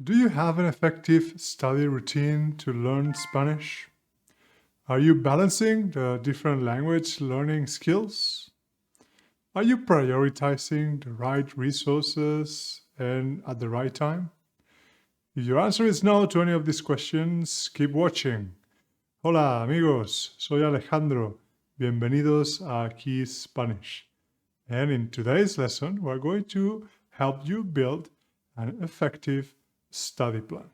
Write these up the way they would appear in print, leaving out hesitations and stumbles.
Do you have an effective study routine to learn Spanish? Are you balancing the different language learning skills? Are you prioritizing the right resources and at the right time? If your answer is no to any of these questions, keep watching. Hola amigos, soy Alejandro. Bienvenidos a Key Spanish. And in today's lesson, we're going to help you build an effective study plan.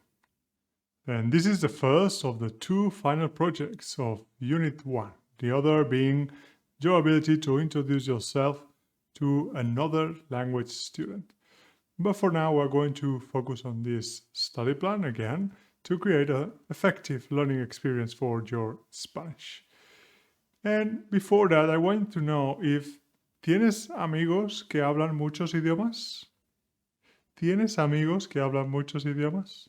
And this is the first of the two final projects of Unit 1, the other being your ability to introduce yourself to another language student. But for now, we're going to focus on this study plan again to create an effective learning experience for your Spanish. And before that, I want to know if ¿tienes amigos que hablan muchos idiomas? ¿Tienes amigos que hablan muchos idiomas?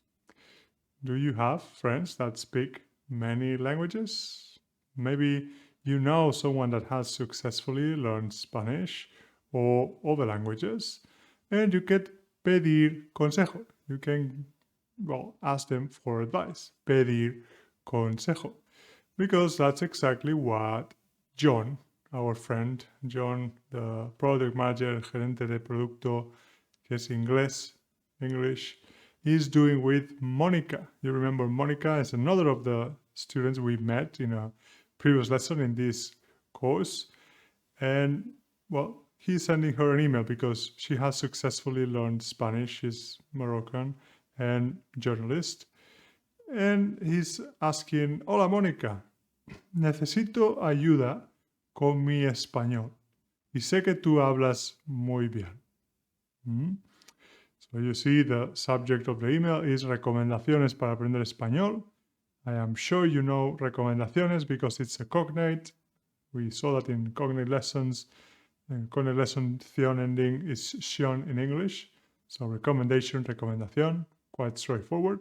Do you have friends that speak many languages? Maybe you know someone that has successfully learned Spanish or other languages, and you can pedir consejo. You can, ask them for advice. Pedir consejo. Because that's exactly what John, our friend, John, the product manager, gerente de producto, que es English, is doing with Monica. You remember Monica is another of the students we met in a previous lesson in this course. And, he's sending her an email because she has successfully learned Spanish. She's Moroccan and journalist. And he's asking, hola Mónica, necesito ayuda con mi español. Y sé que tú hablas muy bien. So you see the subject of the email is recomendaciones para aprender español. I am sure you know recomendaciones because it's a cognate. We saw that in cognate lessons. Cognate lesson ción ending is tion in English. So recommendation, recomendación, quite straightforward.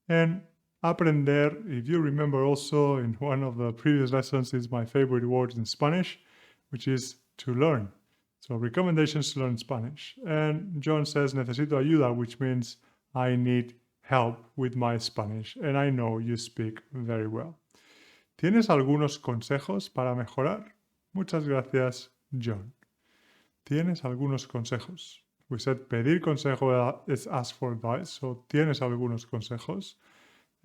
And aprender, if you remember also in one of the previous lessons, is my favorite word in Spanish, which is to learn. So recommendations to learn Spanish. And John says, necesito ayuda, which means I need help with my Spanish. And I know you speak very well. ¿Tienes algunos consejos para mejorar? Muchas gracias, John. ¿Tienes algunos consejos? We said pedir consejo is ask for advice. So ¿tienes algunos consejos?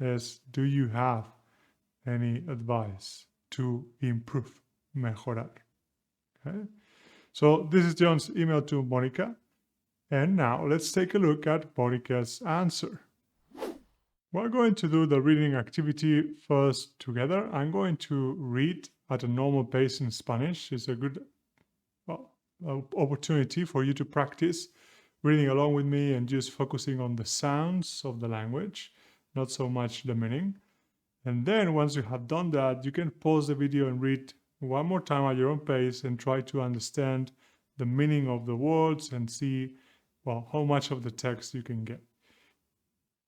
Is do you have any advice to improve, mejorar? Okay. So this is John's email to Monica. And now let's take a look at Monica's answer. We're going to do the reading activity first together. I'm going to read at a normal pace in Spanish. It's a good opportunity for you to practice reading along with me and just focusing on the sounds of the language, not so much the meaning. And then once you have done that, you can pause the video and read one more time at your own pace and try to understand the meaning of the words and see, how much of the text you can get.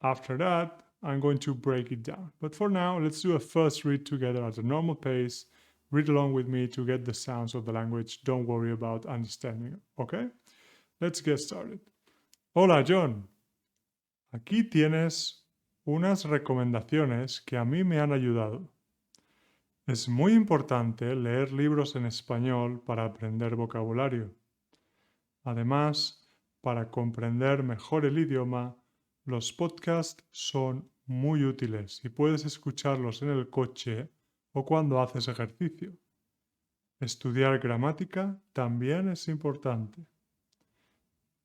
After that, I'm going to break it down. But for now, let's do a first read together at a normal pace. Read along with me to get the sounds of the language. Don't worry about understanding it, okay? Let's get started. Hola, John. Aquí tienes unas recomendaciones que a mí me han ayudado. Es muy importante leer libros en español para aprender vocabulario. Además, para comprender mejor el idioma, los podcasts son muy útiles y puedes escucharlos en el coche o cuando haces ejercicio. Estudiar gramática también es importante.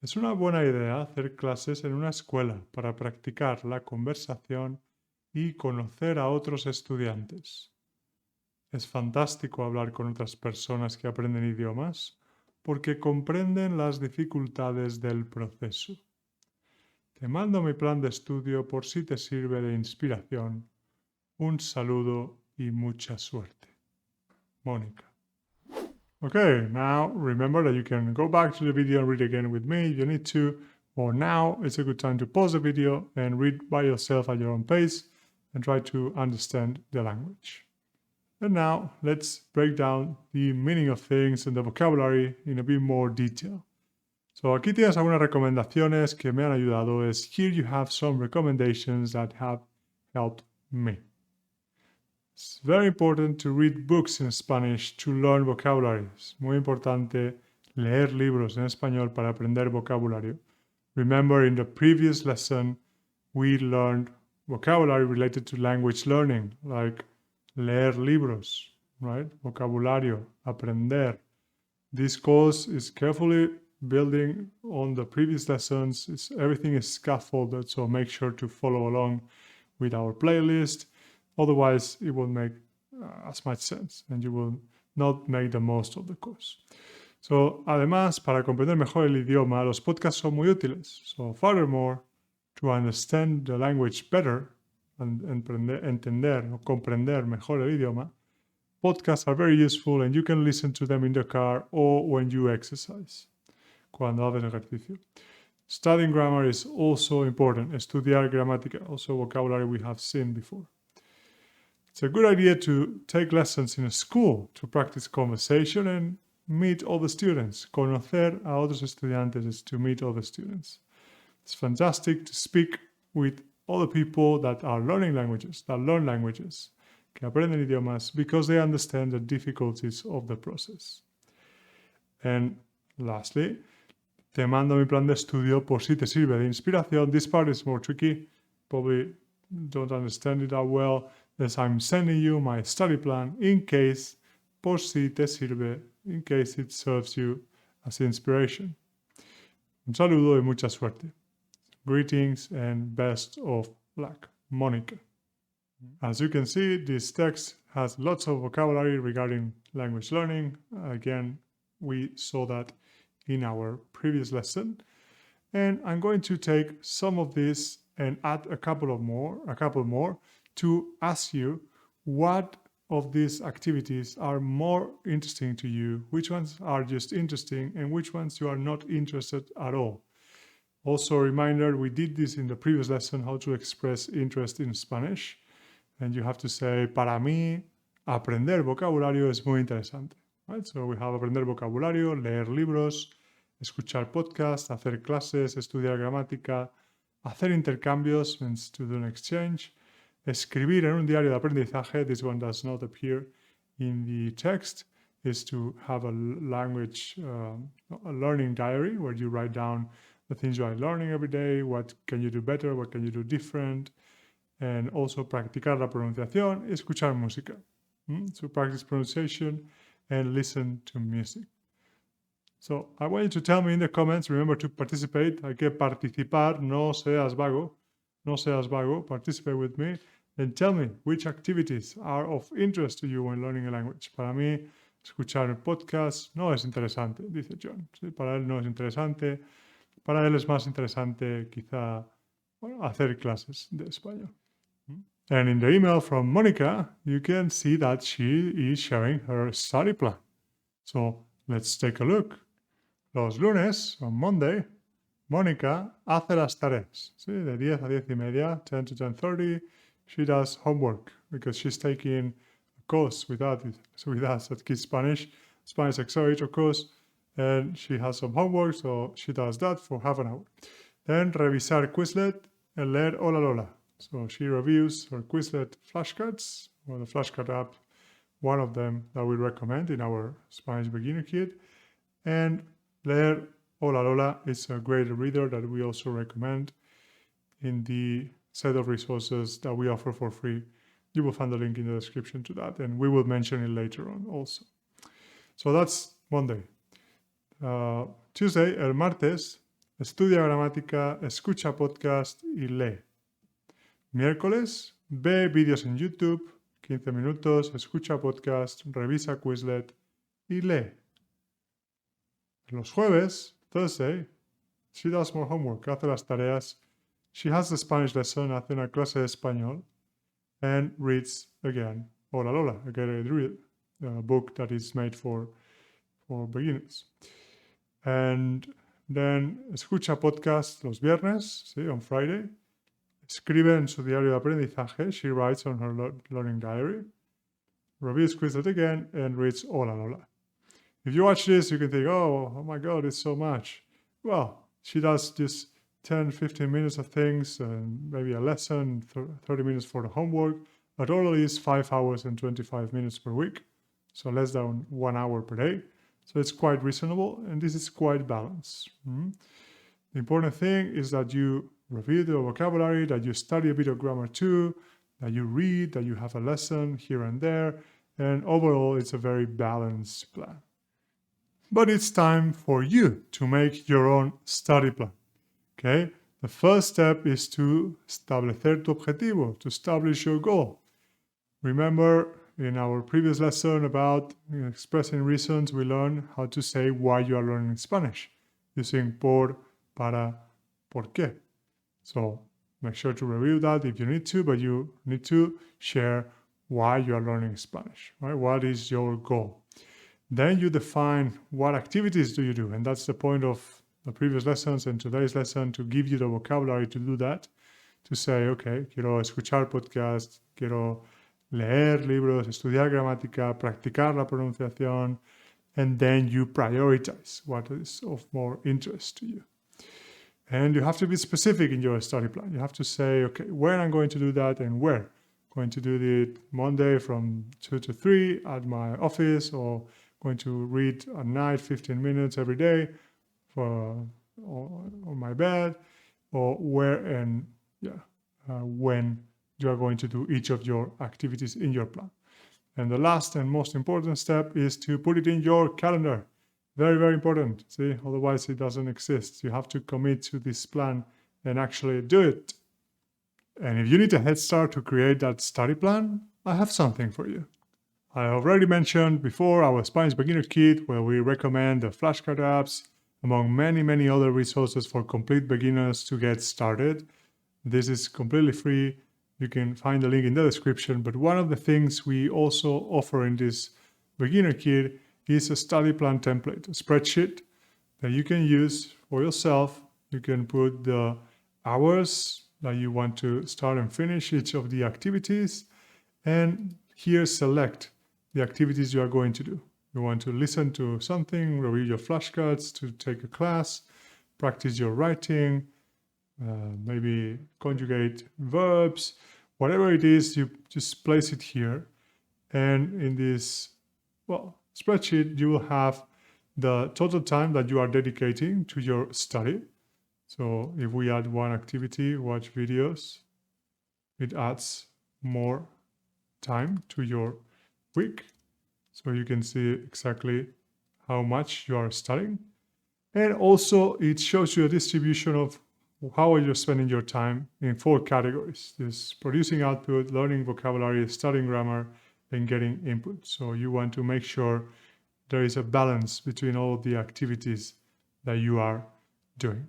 Es una buena idea hacer clases en una escuela para practicar la conversación y conocer a otros estudiantes. Es fantástico hablar con otras personas que aprenden idiomas porque comprenden las dificultades del proceso. Te mando mi plan de estudio por si te sirve de inspiración. Un saludo y mucha suerte. Mónica. Okay, now remember that you can go back to the video and read again with me if you need to, or now it's a good time to pause the video and read by yourself at your own pace and try to understand the language. And now let's break down the meaning of things and the vocabulary in a bit more detail. So aquí tienes algunas recomendaciones que me han ayudado. Here you have some recommendations that have helped me. It's very important to read books in Spanish to learn vocabulary. Es muy importante leer libros en español para aprender vocabulario. Remember, in the previous lesson, we learned vocabulary related to language learning, like leer libros, right? Vocabulario, aprender. This course is carefully building on the previous lessons. Everything is scaffolded, so make sure to follow along with our playlist. Otherwise, it won't make as much sense and you will not make the most of the course. So, además, para comprender mejor el idioma, los podcasts son muy útiles. So, furthermore, to understand the language better, entender o comprender mejor el idioma, podcasts are very useful and you can listen to them in the car or when you exercise, cuando haces ejercicio. Studying grammar is also important. Estudiar gramática, also vocabulary we have seen before. It's a good idea to take lessons in a school to practice conversation and meet other students. Conocer a otros estudiantes is to meet other students. It's fantastic to speak with other people that are learning languages, that learn languages, que aprenden idiomas, because they understand the difficulties of the process. And lastly, te mando mi plan de estudio por si te sirve de inspiración. This part is more tricky. Probably don't understand it that well. As I'm sending you my study plan in case, por si te sirve, in case it serves you as inspiration. Un saludo y mucha suerte. Greetings and best of luck. Monica. As you can see, this text has lots of vocabulary regarding language learning. Again, we saw that in our previous lesson. And I'm going to take some of this and add a couple more to ask you what of these activities are more interesting to you, which ones are just interesting, and which ones you are not interested at all. Also, a reminder, we did this in the previous lesson, how to express interest in Spanish. And you have to say, para mí, aprender vocabulario es muy interesante. Right? So we have aprender vocabulario, leer libros, escuchar podcasts, hacer clases, estudiar gramática, hacer intercambios, means to do an exchange, escribir en un diario de aprendizaje, this one does not appear in the text, is to have a language, a learning diary where you write down the things you are learning every day, what can you do better, what can you do different, and also practicar la pronunciación, escuchar música. So practice pronunciation and listen to music. So I want you to tell me in the comments, remember to participate, hay que participar, no seas vago, participate with me, and tell me which activities are of interest to you when learning a language. Para mí, escuchar el podcast no es interesante, dice John. ¿Sí? Para él no es interesante, para él es más interesante quizá hacer clases de español. And in the email from Monica, you can see that she is sharing her study plan. So let's take a look. Los lunes, on Monday, Mónica hace las tareas. ¿Sí? De 10 a 10 y media, 10 to 10:30, she does homework because she's taking a course with us at Kids Spanish, Spanish Accelerator course, and she has some homework, so she does that for half an hour. Then revisar Quizlet and leer Hola Lola. So she reviews her Quizlet flashcards, or the flashcard app, one of them that we recommend in our Spanish Beginner Kit, and leer Hola Lola is a great reader that we also recommend in the set of resources that we offer for free. You will find the link in the description to that, and we will mention it later on also. So that's Monday. Tuesday, el martes, estudia gramática, escucha podcast y lee. Miércoles, ve vídeos en YouTube, 15 minutos, escucha podcast, revisa Quizlet y lee. Los jueves, Thursday, she does more homework, hace las tareas. She has a Spanish lesson, hace una clase de español, and reads again Hola Lola, a book that is made for beginners. And then escucha podcast los viernes, ¿sí? On Friday. Escribe en su diario de aprendizaje, she writes on her learning diary. Reviews Quizlet again and reads Hola Lola. If you watch this, you can think, oh my God, it's so much. well, she does just 10, 15 minutes of things, and maybe a lesson, 30 minutes for the homework. But total is 5 hours and 25 minutes per week. So less than 1 hour per day. So it's quite reasonable, and this is quite balanced. The important thing is that you review the vocabulary, that you study a bit of grammar too, that you read, that you have a lesson here and there, and overall it's a very balanced plan. But it's time for you to make your own study plan. Okay? The first step is to establecer tu objetivo, to establish your goal. Remember in our previous lesson about expressing reasons, we learned how to say why you are learning Spanish using por, para, por qué. So make sure to review that if you need to, but you need to share why you are learning Spanish, right? What is your goal? Then you define what activities do you do, and that's the point of the previous lessons and today's lesson, to give you the vocabulary to do that, to say, okay, quiero escuchar podcast, quiero leer libros, estudiar gramática, practicar la pronunciación, and then you prioritize what is of more interest to you. And you have to be specific in your study plan. You have to say, okay, when I'm going to do that and where. I'm going to do it Monday from 2 to 3 at my office, or going to read at night 15 minutes every day on my bed, or where and when you are going to do each of your activities in your plan. And the last and most important step is to put it in your calendar. Very, very important. See, otherwise it doesn't exist. You have to commit to this plan and actually do it. And if you need a head start to create that study plan, I have something for you. I already mentioned before our Spanish Beginner Kit, where we recommend the flashcard apps, among many, many other resources for complete beginners to get started. This is completely free. You can find the link in the description. But one of the things we also offer in this Beginner Kit is a study plan template, a spreadsheet that you can use for yourself. You can put the hours that you want to start and finish each of the activities, and here select the activities you are going to do. You want to listen to something, review your flashcards, to take a class, practice your writing, maybe conjugate verbs, whatever it is, you just place it here. And in this, spreadsheet, you will have the total time that you are dedicating to your study. So if we add one activity, watch videos, it adds more time to your week. So you can see exactly how much you are studying. And also it shows you a distribution of how are you spending your time in 4 categories. This producing output, learning vocabulary, studying grammar, and getting input. So you want to make sure there is a balance between all the activities that you are doing.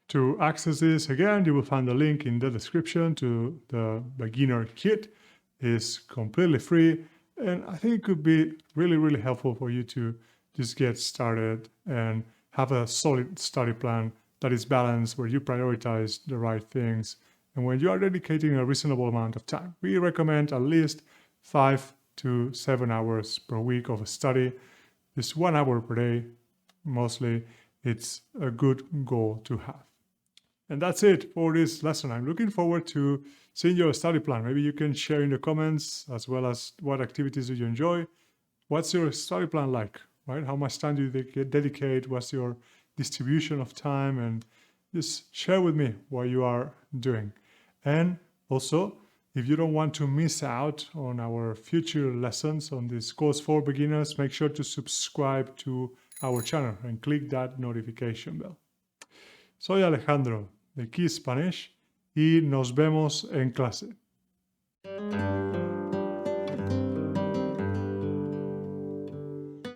To access this, again, you will find the link in the description to the Beginner Kit. It's completely free, and I think it could be really, really helpful for you to just get started and have a solid study plan that is balanced, where you prioritize the right things, and when you are dedicating a reasonable amount of time. We recommend at least 5 to 7 hours per week of study. Just 1 hour per day, mostly. It's a good goal to have. And that's it for this lesson. I'm looking forward to seeing your study plan. Maybe you can share in the comments, as well as what activities do you enjoy. What's your study plan like, right? How much time do you dedicate? What's your distribution of time? And just share with me what you are doing. And also, if you don't want to miss out on our future lessons on this course for beginners, make sure to subscribe to our channel and click that notification bell. Soy Alejandro de Key Spanish y nos vemos en clase.